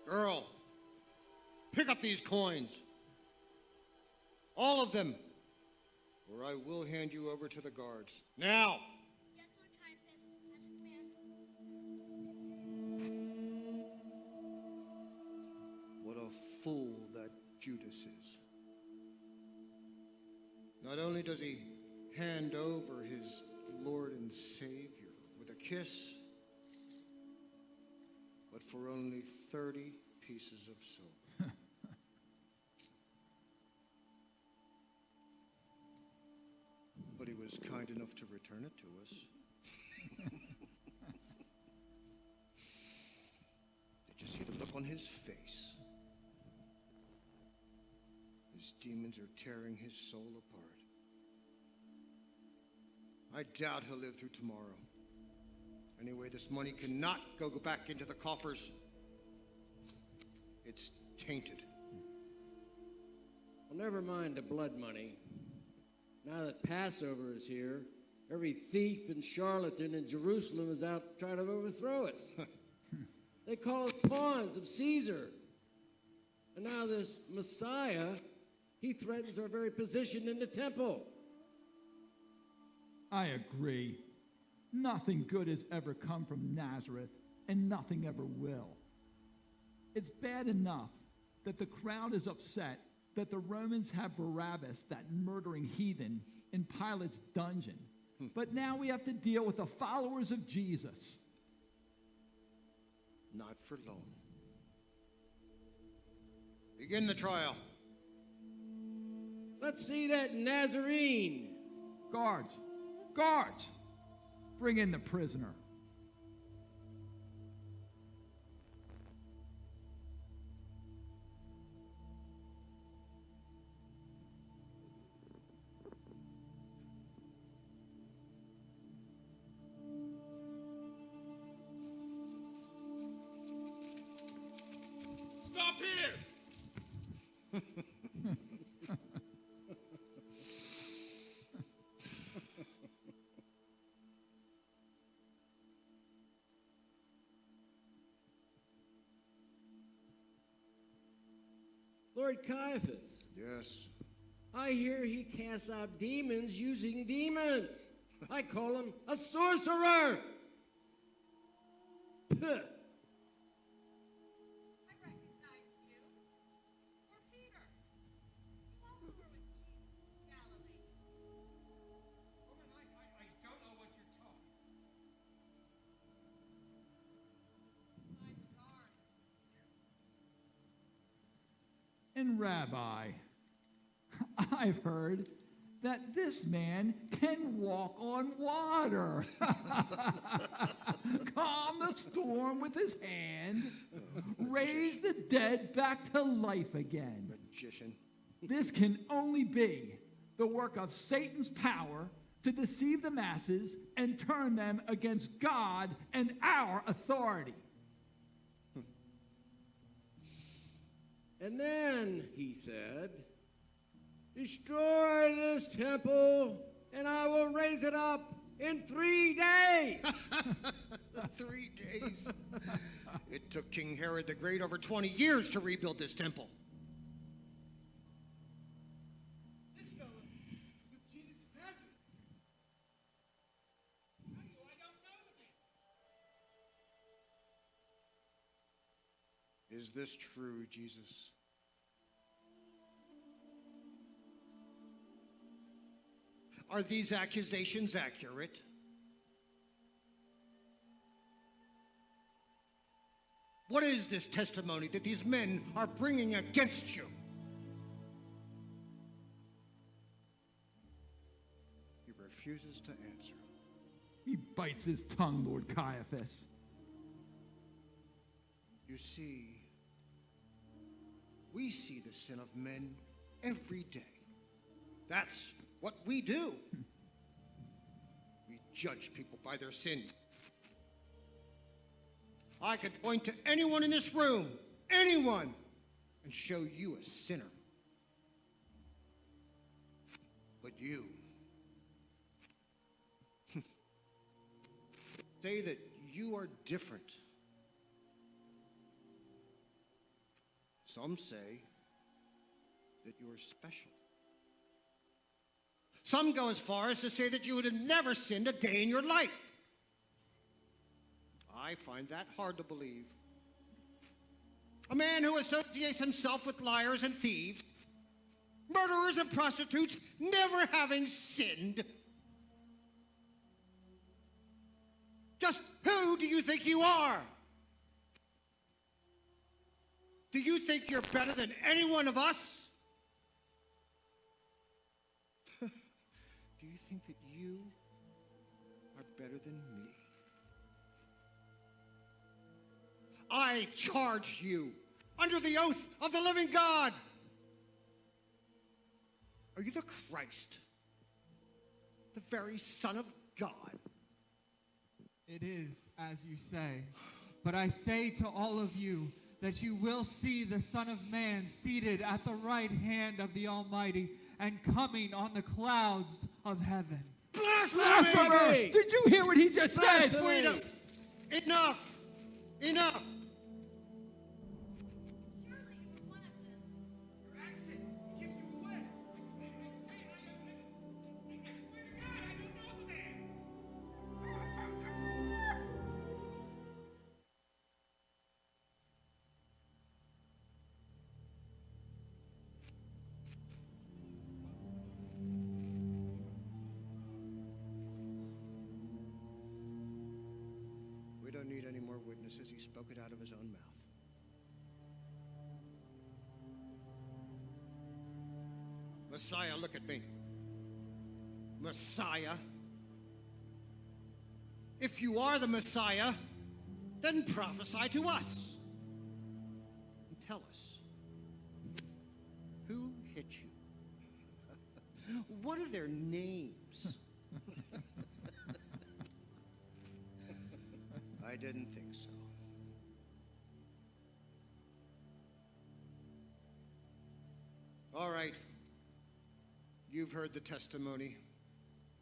Girl, pick up these coins. All of them, or I will hand you over to the guards. Now! Yes, Lord Caiaphas, as you command. What a fool that Judas is. Not only does he hand over his Lord and Savior with a kiss, but for only 30 pieces of silver. But he was kind enough to return it to us. Did you see the look on his face? His demons are tearing his soul apart. I doubt he'll live through tomorrow. Anyway, this money cannot go back into the coffers. It's tainted. Well, never mind the blood money. Now that Passover is here, every thief and charlatan in Jerusalem is out trying to overthrow us. They call us pawns of Caesar. And now this Messiah, he threatens our very position in the temple. I agree. Nothing good has ever come from Nazareth, and nothing ever will. It's bad enough that the crowd is upset that the Romans have Barabbas, that murdering heathen, in Pilate's dungeon. But now we have to deal with the followers of Jesus. Not for long. Begin the trial. Let's see that Nazarene. Guards! Guards! Bring in the prisoner. Stop here! Lord Caiaphas, Yes. I hear he casts out demons using demons. I call him a sorcerer. Puh. I recognize you. You're Peter. You also were with Jesus in Galilee. Woman, I don't know what you're talking By the guard. And Rabbi, I've heard that this man can walk on water. Calm the storm with his hand, raise the dead back to life again. Magician. This can only be the work of Satan's power to deceive the masses and turn them against God and our authority. And then he said, destroy this temple, and I will raise it up in 3 days. 3 days. It took King Herod the Great over 20 years to rebuild this temple. This fellow is with Jesus of Nazareth. I don't know the man. Is this true, Jesus? Are these accusations accurate? What is this testimony that these men are bringing against you? He refuses to answer. He bites his tongue, Lord Caiaphas. You see, we see the sin of men every day. That's what we do. We judge people by their sin. I could point to anyone in this room, anyone, and show you a sinner. But you say that you are different. Some say that you're special. Some go as far as to say that you would have never sinned a day in your life. I find that hard to believe. A man who associates himself with liars and thieves, murderers and prostitutes, never having sinned. Just who do you think you are? Do you think you're better than any one of us? Do you think that you are better than me? I charge you under the oath of the living God. Are you the Christ, the very Son of God? It is as you say. But I say to all of you that you will see the Son of Man seated at the right hand of the Almighty and coming on the clouds of heaven. Blasphemy! Did you hear what he just said? Wait up! Enough! Enough! Surely you were one of them. Your accent gives you away. I swear to God, I don't know the man. We don't need any more witnesses. He spoke it out of his own mouth. Messiah, look at me. Messiah? If you are the Messiah, then prophesy to us. And tell us, who hit you? What are their names? I didn't think so. All right. You've heard the testimony.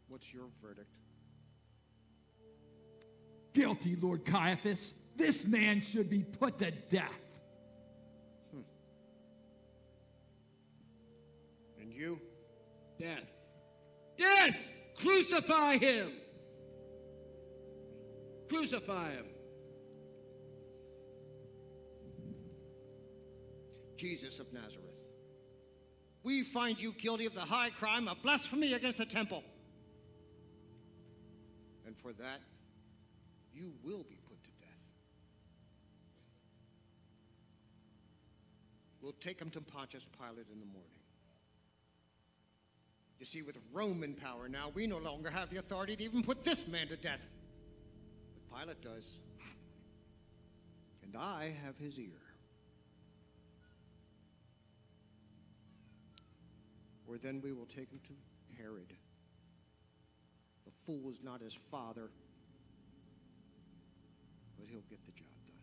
What's your verdict? Guilty, Lord Caiaphas. This man should be put to death. And you? Death. Death! Crucify him! Crucify him. Jesus of Nazareth, we find you guilty of the high crime of blasphemy against the temple. And for that, you will be put to death. We'll take him to Pontius Pilate in the morning. You see, with Rome in power now, we no longer have the authority to even put this man to death. But Pilate does. And I have his ear. Or then we will take him to Herod. The fool is not his father, but he'll get the job done.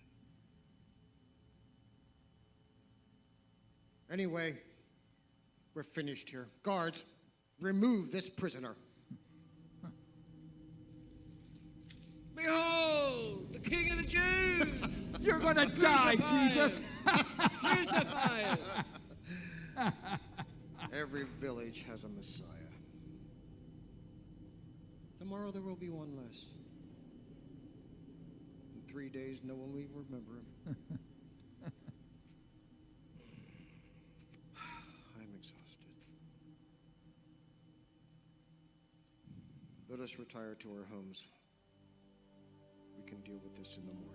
Anyway, we're finished here. Guards, remove this prisoner. Behold, the King of the Jews! You're gonna die, Crucify Jesus. him. Crucify him! Every village has a Messiah. Tomorrow there will be one less. In 3 days, no one will even remember him. I'm exhausted. Let us retire to our homes. We can deal with this in the morning.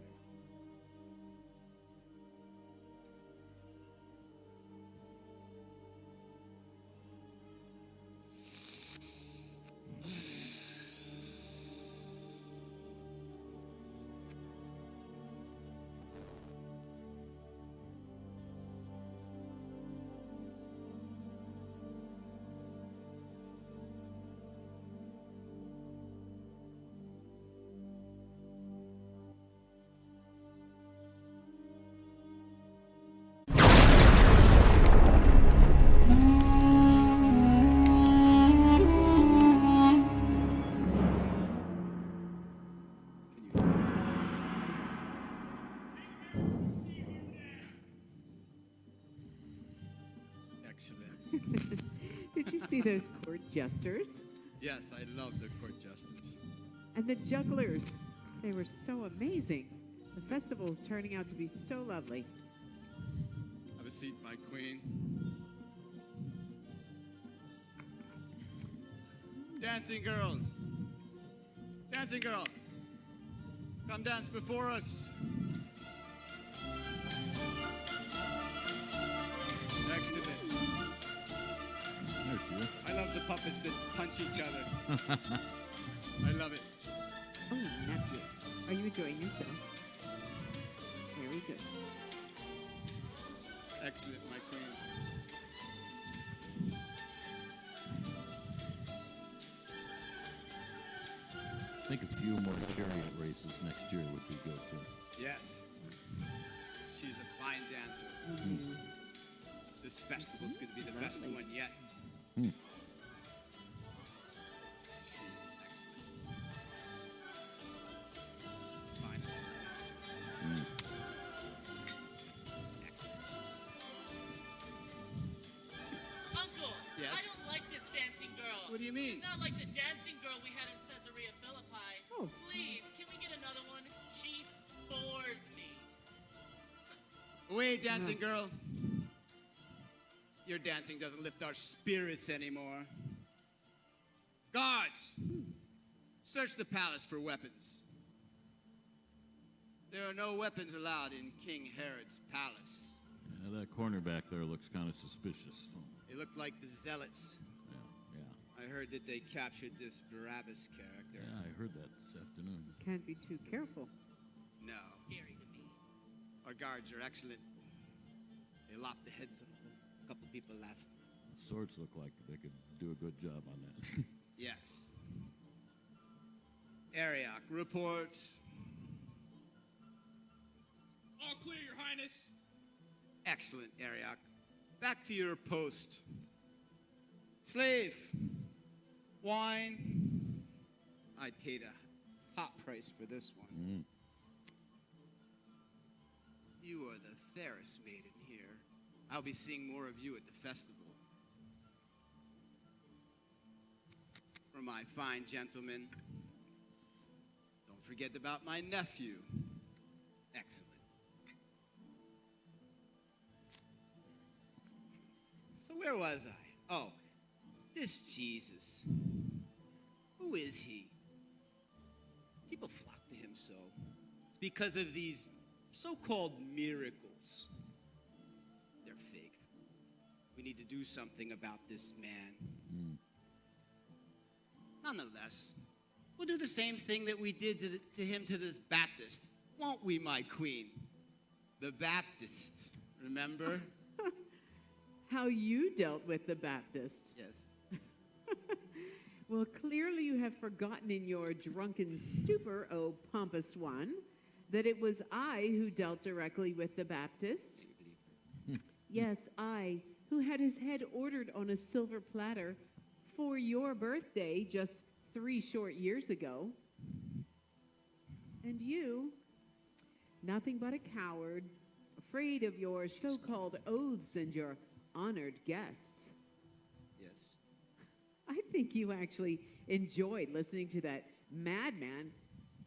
Excellent. Did you see those court jesters? Yes, I love the court jesters. And the jugglers. They were so amazing. The festival is turning out to be so lovely. Have a seat, my queen. Dancing girl. Dancing girl. Come dance before us. Excellent. There she is. I love the puppets that punch each other. I love it. Oh, nephew. Are you enjoying yourself? Very good. Excellent, my queen. I think a few more chariot races next year would be good too. Yes. She's a fine dancer. This festival's going to be the best one yet. She's excellent. Finest of dancers. Excellent. Uncle, Yes? I don't like this dancing girl. What do you mean? She's not like the dancing girl we had in Caesarea Philippi. Oh. Please, can we get another one? She bores me. Away, dancing girl. Your dancing doesn't lift our spirits anymore. Guards, search the palace for weapons. There are no weapons allowed in King Herod's palace. Yeah, that cornerback there looks kind of suspicious. They look like the zealots. Yeah. I heard that they captured this Barabbas character. Yeah, I heard that this afternoon. Can't be too careful. No, Scary to me. our guards are excellent. They lopped the heads of a couple people last. The swords look like they could do a good job on that. Yes. Ariok, report. All clear, Your Highness. Excellent, Ariok. Back to your post. Slave, wine. I paid a top price for this one. You are the fairest maiden here. I'll be seeing more of you at the festival. For my fine gentlemen, don't forget about my nephew. Excellent. So where was I? Oh, this Jesus. Who is he? People flock to him so. It's because of these so-called miracles. They're fake. We need to do something about this man. Nonetheless, we'll do the same thing that we did to him to this Baptist. Won't we, my queen? The Baptist, remember? How you dealt with the Baptist. Yes. Well, clearly you have forgotten in your drunken stupor, O pompous one, that it was I who dealt directly with the Baptist. Yes, I, who had his head ordered on a silver platter for your birthday just 3 short years ago. And you, nothing but a coward, afraid of your so-called oaths and your honored guests. Yes. I think you actually enjoyed listening to that madman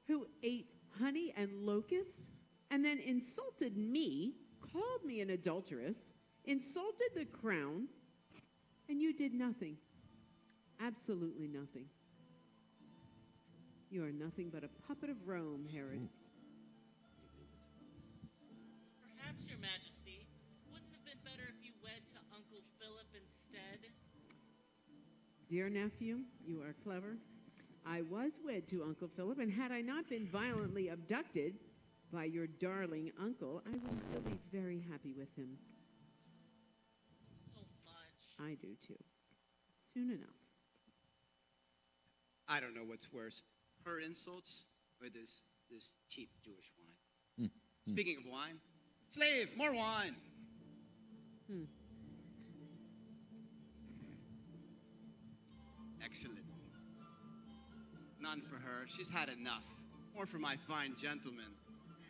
who ate honey and locusts and then insulted me, called me an adulteress, insulted the crown, and you did nothing. Absolutely nothing. You are nothing but a puppet of Rome, Herod. Perhaps, Your Majesty, wouldn't it have been better if you wed to Uncle Philip instead? Dear nephew, you are clever. I was wed to Uncle Philip, and had I not been violently abducted by your darling uncle, I would still be very happy with him. So much. I do too. Soon enough. I don't know what's worse, her insults or this cheap Jewish wine. Speaking of wine, slave, more wine. Excellent. None for her. She's had enough. More for my fine gentleman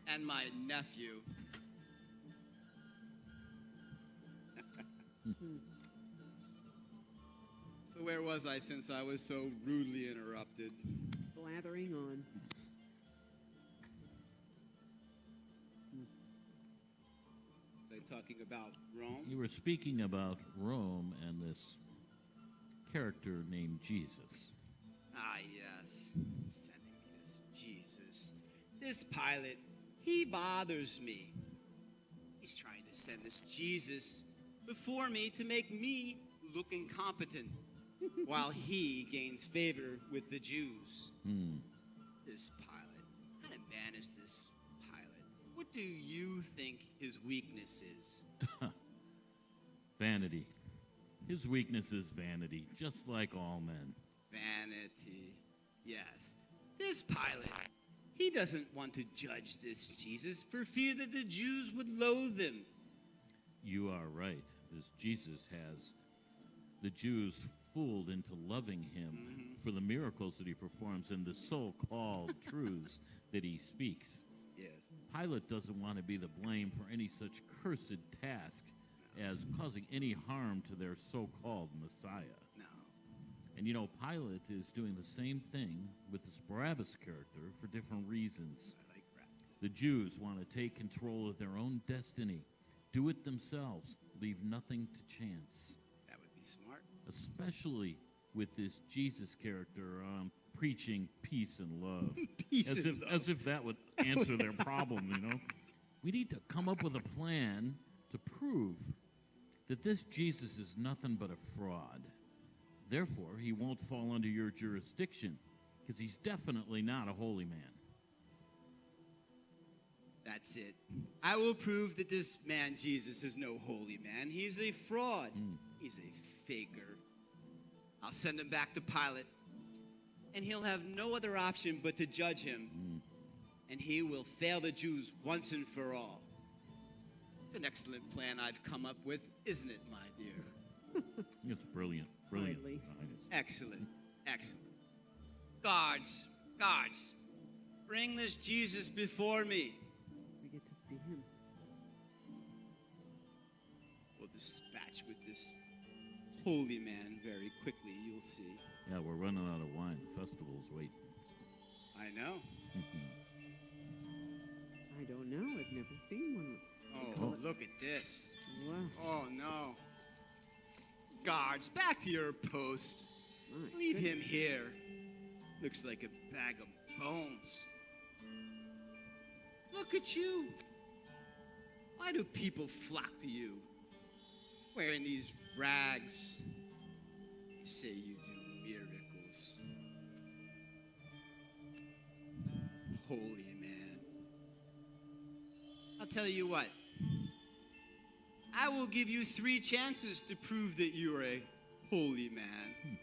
and my nephew. So where was I since I was so rudely interrupted? Blathering on. Was I talking about Rome? You were speaking about Rome and this character named Jesus. Ah, yes. Sending me this Jesus. This Pilate, he bothers me. He's trying to send this Jesus before me to make me look incompetent while he gains favor with the Jews. This Pilate. What kind of man is this Pilate? What do you think his weakness is? Vanity. His weakness is vanity, just like all men. Vanity. Yes. This Pilate, he doesn't want to judge this Jesus for fear that the Jews would loathe him. You are right. This Jesus has the Jews fooled into loving him for the miracles that he performs and the so-called truths that he speaks. Yes. Pilate doesn't want to be the blame for any such cursed task as causing any harm to their so-called Messiah. No. And you know, Pilate is doing the same thing with this Barabbas character for different reasons. I like Barabbas. The Jews want to take control of their own destiny, do it themselves, leave nothing to chance. That would be smart. Especially with this Jesus character preaching peace and love. Peace as and if, love. As if that would answer their problem, you know? We need to come up with a plan to prove that this Jesus is nothing but a fraud. Therefore, he won't fall under your jurisdiction, because he's definitely not a holy man. That's it. I will prove that this man Jesus is no holy man. He's a fraud. He's a faker. I'll send him back to Pilate, and he'll have no other option but to judge him. And he will fail the Jews once and for all. It's an excellent plan I've come up with, isn't it, my dear? It's brilliant. Brilliant. Hardly. Excellent. Excellent. Guards, guards, bring this Jesus before me. We get to see him. We'll dispatch with this holy man very quickly, you'll see. Yeah, we're running out of wine. The festival's waiting. I know. I don't know. I've never seen one. Oh, look at this. Wow. Oh, no. Guards, back to your post. My Leave goodness. him here. Looks like a bag of bones. Look at you. Why do people flock to you? Wearing these rags. You say you do miracles. Holy man. I'll tell you what. I will give you 3 chances to prove that you are a holy man.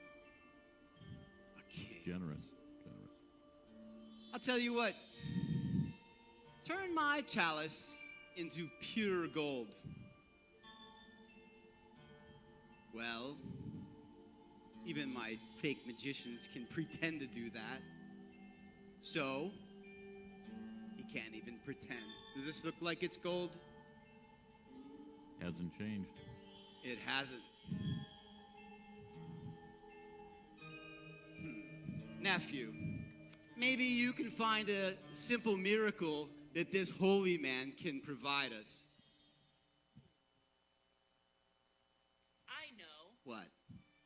A king. Generous. I'll tell you what. Turn my chalice into pure gold. Well, even my fake magicians can pretend to do that. So, he can't even pretend. Does this look like it's gold? Hasn't changed. It hasn't. Nephew, maybe you can find a simple miracle that this holy man can provide us. I know. What?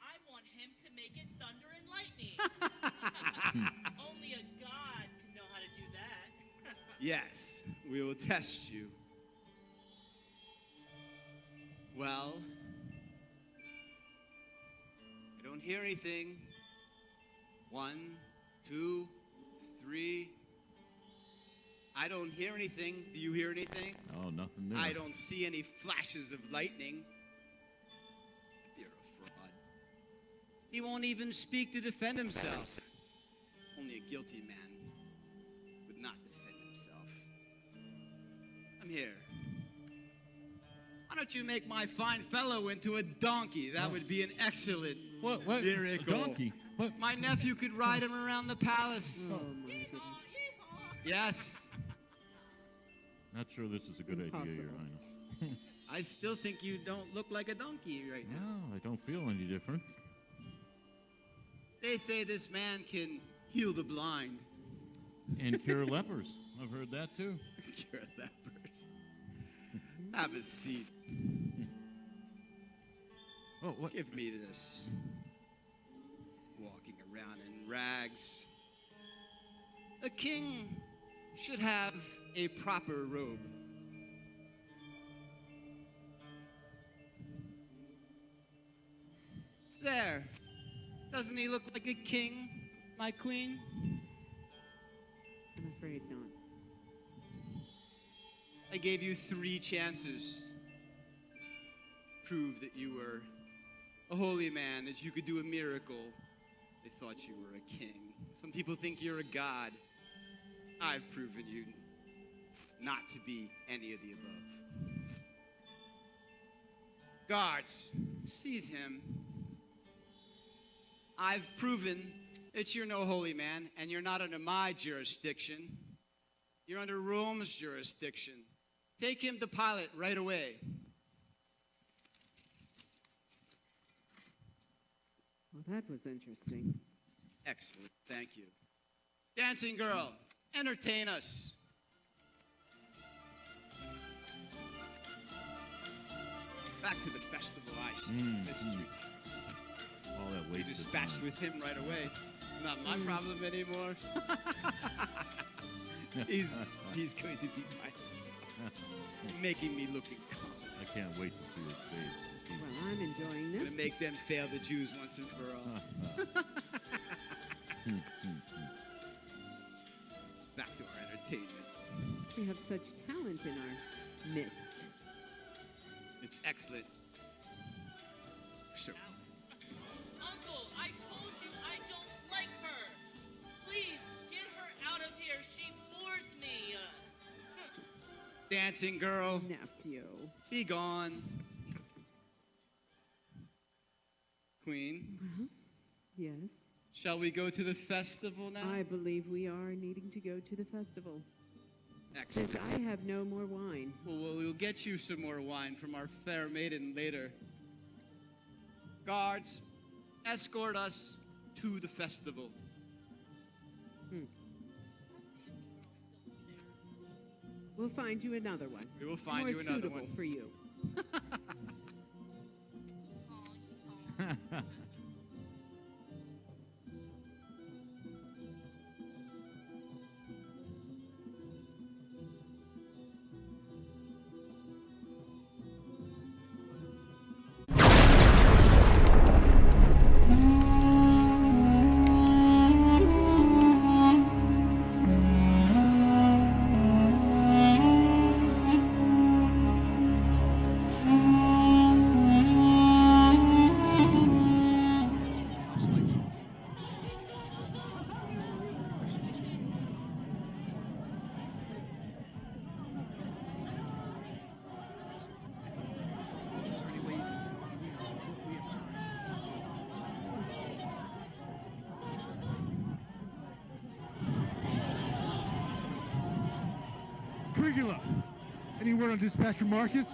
I want him to make it thunder and lightning. Only a god can know how to do that. Yes, we will test you. Well, I don't hear anything. 1, 2, 3. I don't hear anything. Do you hear anything? Oh, nothing new. I don't see any flashes of lightning. You're a fraud. He won't even speak to defend himself. Only a guilty man would not defend himself. I'm here. Why don't you make my fine fellow into a donkey? That would be an excellent What? miracle. A donkey? What? My nephew could ride him around the palace. Oh my goodness. Yes. Not sure this is a good idea, Your Impossible. Highness. I still think you don't look like a donkey right now. No, I don't feel any different. They say this man can heal the blind. And cure lepers. I've heard that too. Cure lepers. Have a seat. Oh, what? Give me this. Walking around in rags. A king should have a proper robe. There. Doesn't he look like a king, my queen? I'm afraid not. I gave you 3 chances. Prove that you were a holy man, that you could do a miracle. They thought you were a king. Some people think you're a god. I've proven you not to be any of the above. Guards, seize him. I've proven that you're no holy man, and you're not under my jurisdiction. You're under Rome's jurisdiction. Take him to Pilate right away. Well, that was interesting. Excellent, thank you. Dancing girl, entertain us. Back to the festival, I see. Mrs. Returns. All that We wasted dispatched time. with him right away. It's not my problem anymore. he's going to be my making me look incompetent. I can't wait to see his face. Well, I'm enjoying Gonna this. make them fail the Jews once and for all. Back to our entertainment. We have such talent in our midst. It's excellent. So, Uncle, I told you I don't like her. Please get her out of here. She bores me. dancing girl, Nephew. be gone. Queen, Yes. shall we go to the festival now? I believe we are needing to go to the festival. Excellent. Since I have no more wine. Well, we'll get you some more wine from our fair maiden later. Guards, escort us to the festival. We'll find you another one. We will find more you another suitable one. for you. Trigula, any word on Dispatcher Marcus?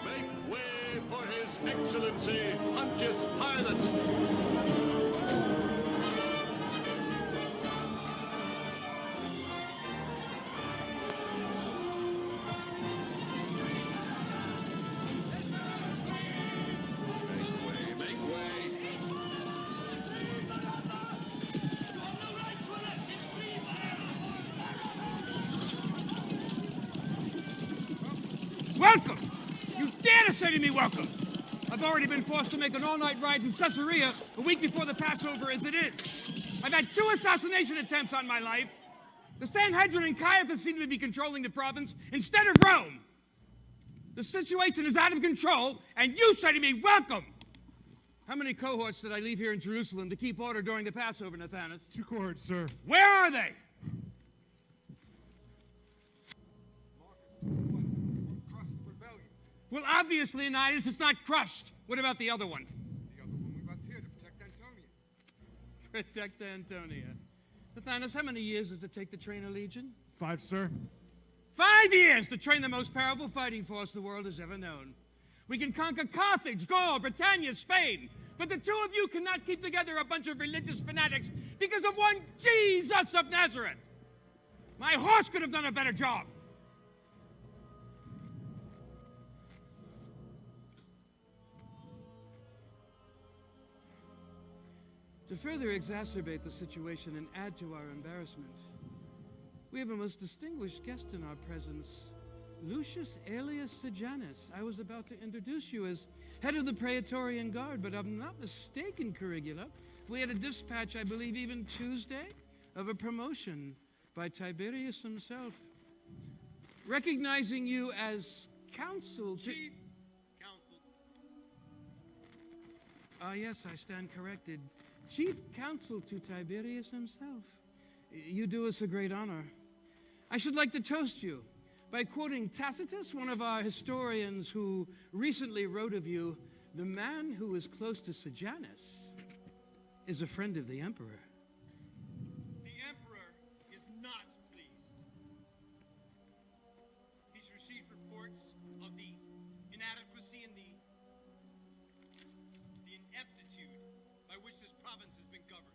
Make way for His Excellency, Pontius Pilate. Make way. Welcome! You dare to say to me welcome! I've already been forced to make an all-night ride from Caesarea a week before the Passover as it is. I've had 2 assassination attempts on my life. The Sanhedrin and Caiaphas seem to be controlling the province instead of Rome. The situation is out of control, and you say to me, welcome. How many cohorts did I leave here in Jerusalem to keep order during the Passover, Nathanas? 2 cohorts, sir. Where are they? Well, obviously, Ananias, it's not crushed. What about the other one? The other one we left here to protect Antonia. Protect Antonia. Nathanas, how many years does it take to train a legion? 5, sir. 5 years to train the most powerful fighting force the world has ever known. We can conquer Carthage, Gaul, Britannia, Spain. But the 2 of you cannot keep together a bunch of religious fanatics because of one Jesus of Nazareth. My horse could have done a better job. To further exacerbate the situation and add to our embarrassment, we have a most distinguished guest in our presence, Lucius alias Sejanus. I was about to introduce you as head of the Praetorian Guard, but I'm not mistaken, Currigula. We had a dispatch, I believe even Tuesday, of a promotion by Tiberius himself. Recognizing you as counsel to... Chief Counsel. Yes, I stand corrected. Chief counsel to Tiberius himself. You do us a great honor. I should like to toast you by quoting Tacitus, one of our historians who recently wrote of you, the man who is close to Sejanus is a friend of the emperor. The emperor is not pleased. He's received reports of the inadequacy and the ineptitude by which this province has been governed.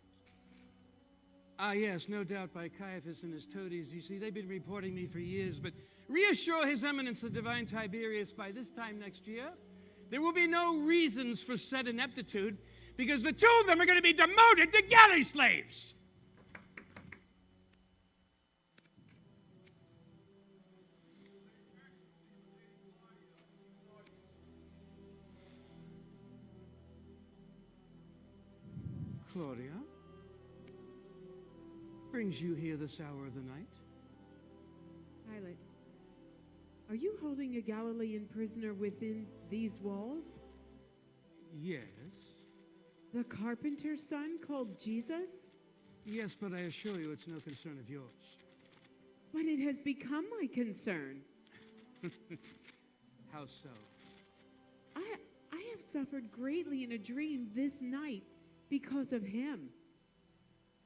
Yes, no doubt by Caiaphas and his toadies. You see, they've been reporting me for years, but reassure His Eminence the Divine Tiberius by this time next year, there will be no reasons for said ineptitude, because the 2 of them are going to be demoted to galley slaves. Claudia, brings you here this hour of the night? Pilate, are you holding a Galilean prisoner within these walls? Yes. The carpenter's son called Jesus? Yes, but I assure you it's no concern of yours. But it has become my concern. How so? I have suffered greatly in a dream this night because of him.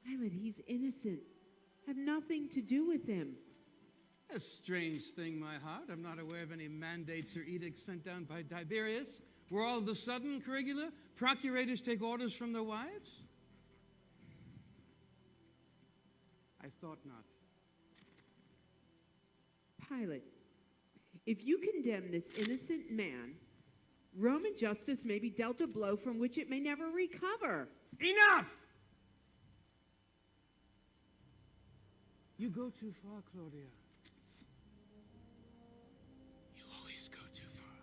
Pilate, he's innocent. Have nothing to do with him. A strange thing, my heart. I'm not aware of any mandates or edicts sent down by Tiberius, where all of a sudden, Currigula, procurators take orders from their wives? I thought not. Pilate, if you condemn this innocent man, Roman justice may be dealt a blow from which it may never recover. Enough! You go too far, Claudia. You always go too far.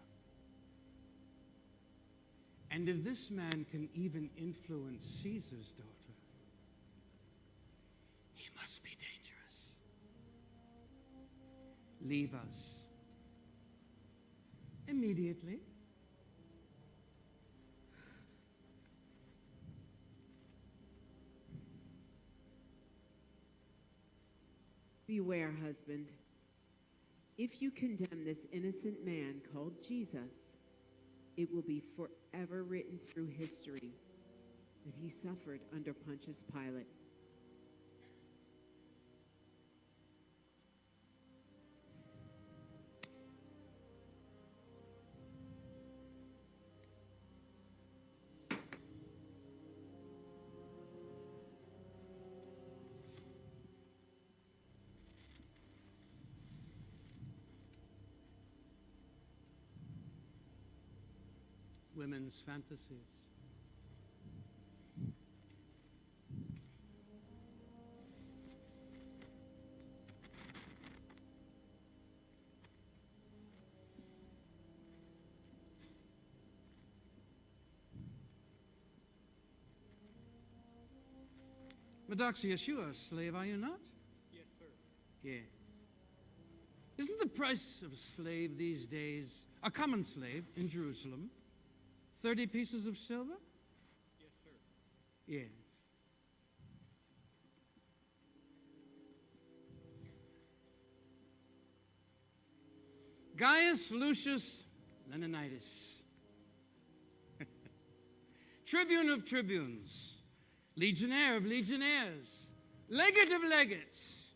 And if this man can even influence Caesar's daughter, he must be dangerous. Leave us. Immediately. Beware, husband. If you condemn this innocent man called Jesus, it will be forever written through history that he suffered under Pontius Pilate. Women's fantasies. Medoxius, you are a slave, are you not? Yes, sir. Yes. Isn't the price of a slave these days, a common slave in Jerusalem, 30 pieces of silver? Yes, sir. Yes. Gaius Lucius Leonidas, tribune of tribunes, legionnaire of legionnaires, legate of legates,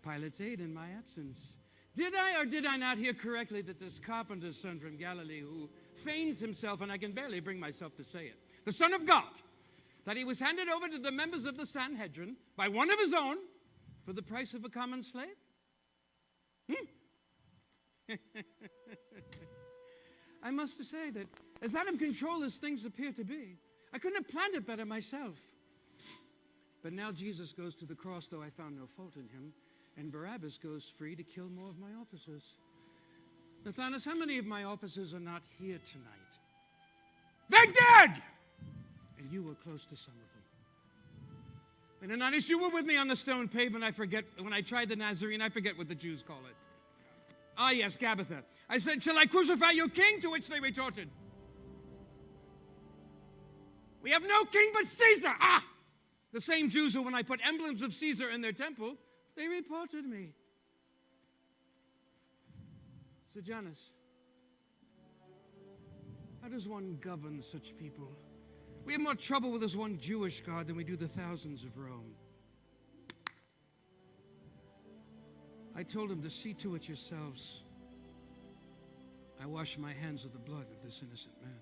Pilate's aide in my absence. Did I or did I not hear correctly that this carpenter's son from Galilee, who feigns himself, and I can barely bring myself to say it, the Son of God, that he was handed over to the members of the Sanhedrin by one of his own for the price of a common slave? I must say that as out of control as things appear to be, I couldn't have planned it better myself. But now Jesus goes to the cross, though I found no fault in him, and Barabbas goes free to kill more of my officers. Nathanus, how many of my officers are not here tonight? They're dead! And you were close to some of them. And Nathanus, you were with me on the stone pavement. I forget, when I tried the Nazarene, I forget what the Jews call it. Ah, yes, Gabbatha. I said, shall I crucify your king? To which they retorted, we have no king but Caesar. Ah! The same Jews who, when I put emblems of Caesar in their temple, they reported me. So, Janus, how does one govern such people? We have more trouble with this one Jewish God than we do the thousands of Rome. I told him to see to it yourselves. I wash my hands with the blood of this innocent man.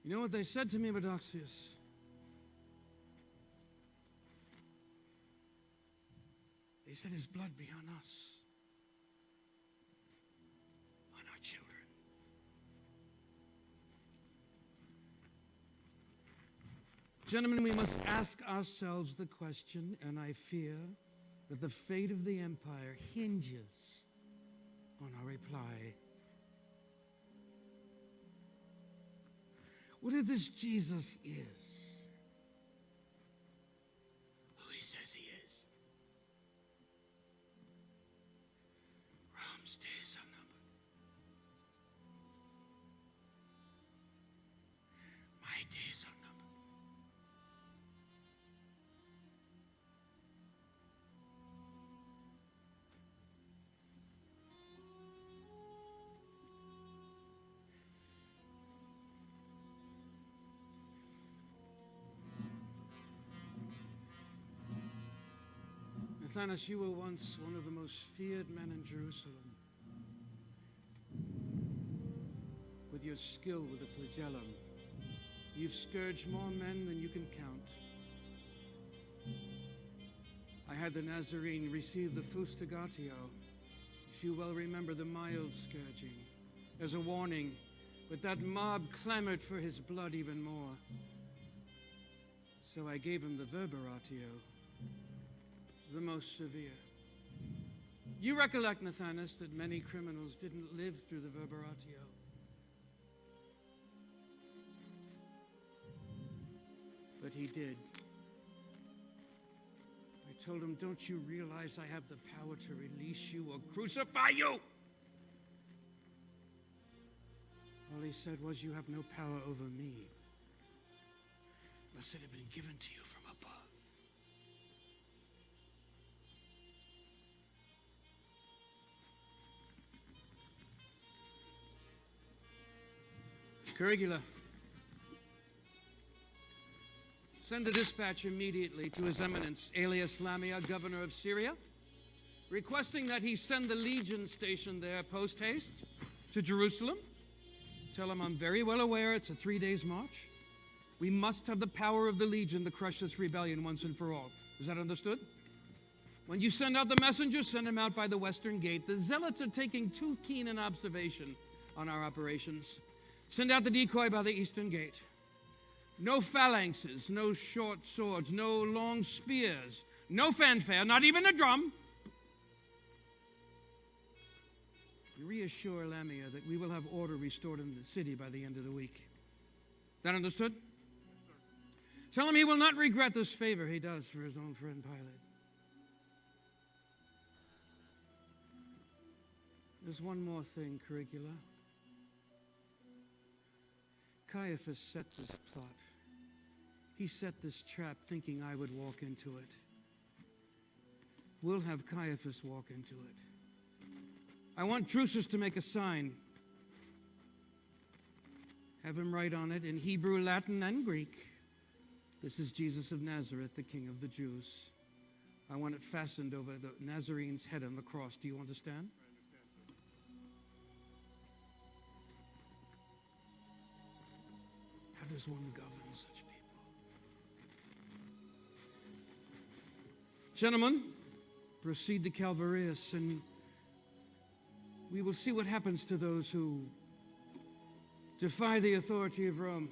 You know what they said to me, Medoxius? They said his blood be on us, on our children. Gentlemen, we must ask ourselves the question, and I fear that the fate of the empire hinges on our reply. What if this Jesus is who he says he is? Rome's days are numbered. My days are numbered. Nathanus, you were once one of the most feared men in Jerusalem. With your skill with the flagellum, you've scourged more men than you can count. I had the Nazarene receive the fustigatio, if you well remember the mild scourging, as a warning, but that mob clamored for his blood even more. So I gave him the verberatio, the most severe. You recollect, Nathanus, that many criminals didn't live through the verberatio. But he did. I told him, don't you realize I have the power to release you or crucify you? All he said was, you have no power over me, unless it had been given to you from above. Curricula. Send a dispatch immediately to His Eminence, alias Lamia, governor of Syria, requesting that he send the legion stationed there post-haste to Jerusalem. Tell him I'm very well aware it's a 3 days march. We must have the power of the legion to crush this rebellion once and for all. Is that understood? When you send out the messengers, send them out by the western gate. The zealots are taking too keen an observation on our operations. Send out the decoy by the eastern gate. No phalanxes, no short swords, no long spears, no fanfare, not even a drum. Reassure Lamia that we will have order restored in the city by the end of the week. That understood? Yes, sir. Tell him he will not regret this favor he does for his own friend Pilate. There's one more thing, Caligula. Caiaphas set this plot. He set this trap thinking I would walk into it. We'll have Caiaphas walk into it. I want Drusus to make a sign. Have him write on it in Hebrew, Latin, and Greek. This is Jesus of Nazareth, the King of the Jews. I want it fastened over the Nazarene's head on the cross. Do you understand? How does one govern such people? Gentlemen, proceed to Calvarius, and we will see what happens to those who defy the authority of Rome.